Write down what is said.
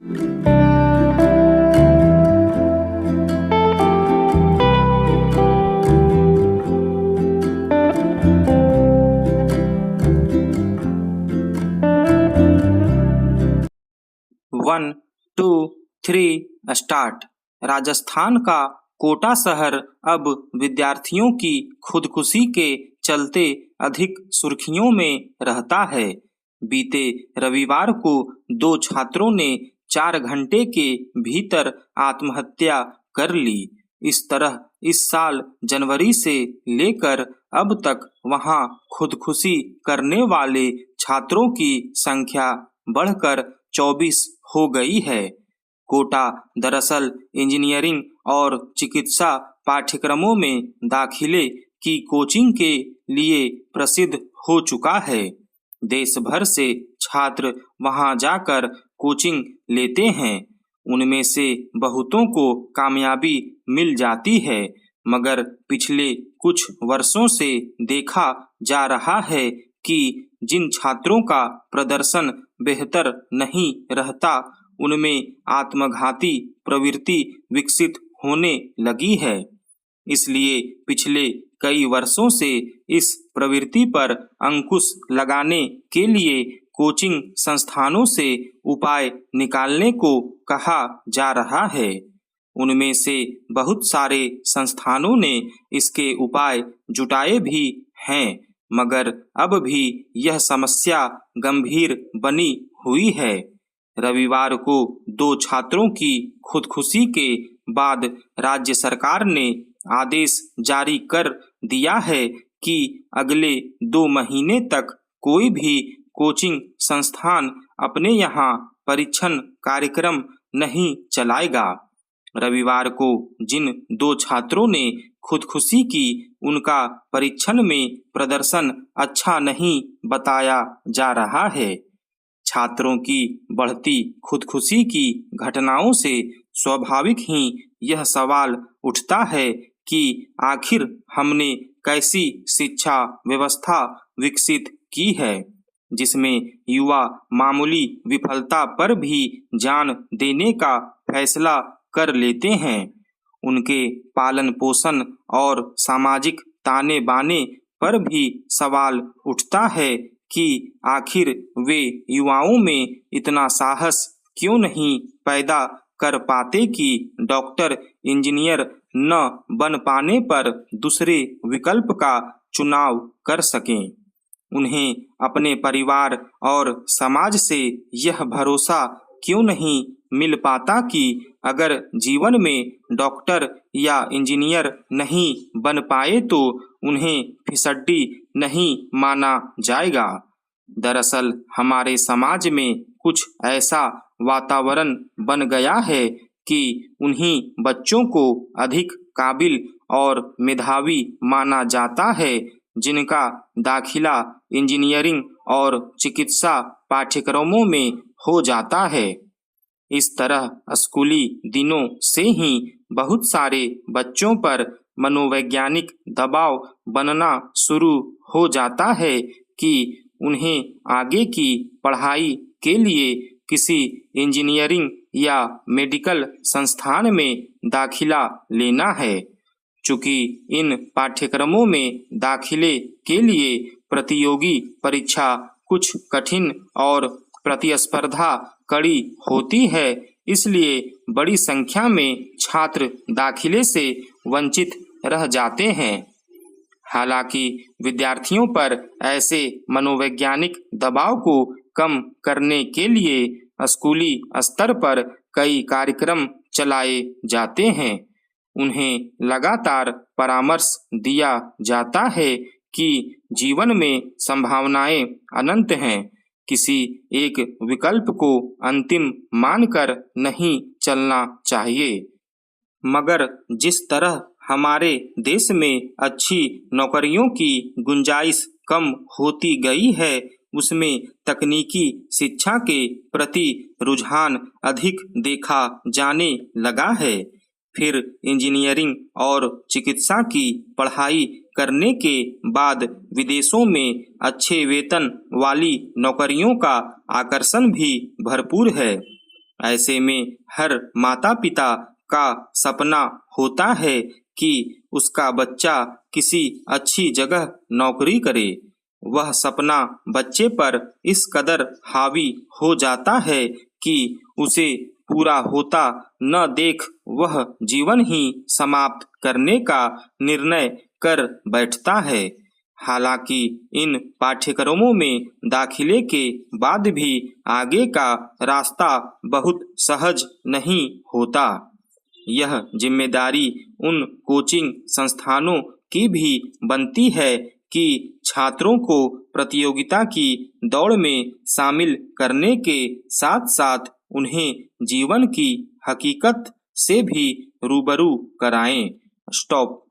1, 2, 3 start. Rajasthan का कोटा शहर अब विद्यार्थियों की खुदकुशी के चलते अधिक सुर्खियों में रहता है। बीते रविवार को 2 छात्रों ने 4 घंटे के भीतर आत्महत्या कर ली। इस तरह इस साल जनवरी से लेकर अब तक वहां खुदकुशी करने वाले छात्रों की संख्या बढ़कर 24 हो गई है। कोटा दरअसल इंजीनियरिंग और चिकित्सा पाठ्यक्रमों में दाखिले की कोचिंग के लिए प्रसिद्ध हो चुका है। देश भर से छात्र वहां जाकर कोचिंग लेते हैं। उनमें से बहुतों को कामयाबी मिल जाती है, मगर पिछले कुछ वर्षों से देखा जा रहा है कि जिन छात्रों का प्रदर्शन बेहतर नहीं रहता, उनमें आत्मघाती प्रवृत्ति विकसित होने लगी है। इसलिए पिछले कई वर्षों से इस प्रवृत्ति पर अंकुश लगाने के लिए कोचिंग संस्थानों से उपाय निकालने को कहा जा रहा है। उनमें से बहुत सारे संस्थानों ने इसके उपाय जुटाए भी हैं, मगर अब भी यह समस्या गंभीर बनी हुई है। रविवार को 2 छात्रों की खुदकुशी के बाद राज्य सरकार ने आदेश जारी कर दिया है कि अगले 2 महीने तक कोई भी कोचिंग संस्थान अपने यहाँ परीक्षण कार्यक्रम नहीं चलाएगा। रविवार को जिन 2 छात्रों ने खुदकुशी की, उनका परीक्षण में प्रदर्शन अच्छा नहीं बताया जा रहा है। छात्रों की बढ़ती खुदकुशी की घटनाओं से स्वाभाविक ही यह सवाल उठता है कि आखिर हमने कैसी शिक्षा व्यवस्था विकसित की है, जिसमें युवा मामूली विफलता पर भी जान देने का फैसला कर लेते हैं। उनके पालन पोषण और सामाजिक ताने बाने पर भी सवाल उठता है कि आखिर वे युवाओं में इतना साहस क्यों नहीं पैदा कर पाते कि डॉक्टर इंजीनियर न बन पाने पर दूसरे विकल्प का चुनाव कर सकें। उन्हें अपने परिवार और समाज से यह भरोसा क्यों नहीं मिल पाता कि अगर जीवन में डॉक्टर या इंजीनियर नहीं बन पाए तो उन्हें फिसड्डी नहीं माना जाएगा। दरअसल हमारे समाज में कुछ ऐसा वातावरण बन गया है कि उन्हीं बच्चों को अधिक काबिल और मेधावी माना जाता है, जिनका दाखिला इंजीनियरिंग और चिकित्सा पाठ्यक्रमों में हो जाता है। इस तरह स्कूली दिनों से ही बहुत सारे बच्चों पर मनोवैज्ञानिक दबाव बनना शुरू हो जाता है कि उन्हें आगे की पढ़ाई के लिए किसी इंजीनियरिंग या मेडिकल संस्थान में दाखिला लेना है। चूँकि इन पाठ्यक्रमों में दाखिले के लिए प्रतियोगी परीक्षा कुछ कठिन और प्रतिस्पर्धा कड़ी होती है, इसलिए बड़ी संख्या में छात्र दाखिले से वंचित रह जाते हैं। हालांकि विद्यार्थियों पर ऐसे मनोवैज्ञानिक दबाव को कम करने के लिए स्कूली स्तर पर कई कार्यक्रम चलाए जाते हैं। उन्हें लगातार परामर्श दिया जाता है कि जीवन में संभावनाएं अनंत हैं। किसी एक विकल्प को अंतिम मानकर नहीं चलना चाहिए। मगर जिस तरह हमारे देश में अच्छी नौकरियों की गुंजाइश कम होती गई है, उसमें तकनीकी शिक्षा के प्रति रुझान अधिक देखा जाने लगा है। फिर इंजीनियरिंग और चिकित्सा की पढ़ाई करने के बाद विदेशों में अच्छे वेतन वाली नौकरियों का आकर्षण भी भरपूर है। ऐसे में हर माता पिता का सपना होता है कि उसका बच्चा किसी अच्छी जगह नौकरी करे। वह सपना बच्चे पर इस कदर हावी हो जाता है कि उसे पूरा होता न देख वह जीवन ही समाप्त करने का निर्णय कर बैठता है। हालांकि इन पाठ्यक्रमों में दाखिले के बाद भी आगे का रास्ता बहुत सहज नहीं होता। यह जिम्मेदारी उन कोचिंग संस्थानों की भी बनती है कि छात्रों को प्रतियोगिता की दौड़ में शामिल करने के साथ साथ उन्हें जीवन की हकीकत से भी रूबरू कराएं। स्टॉप।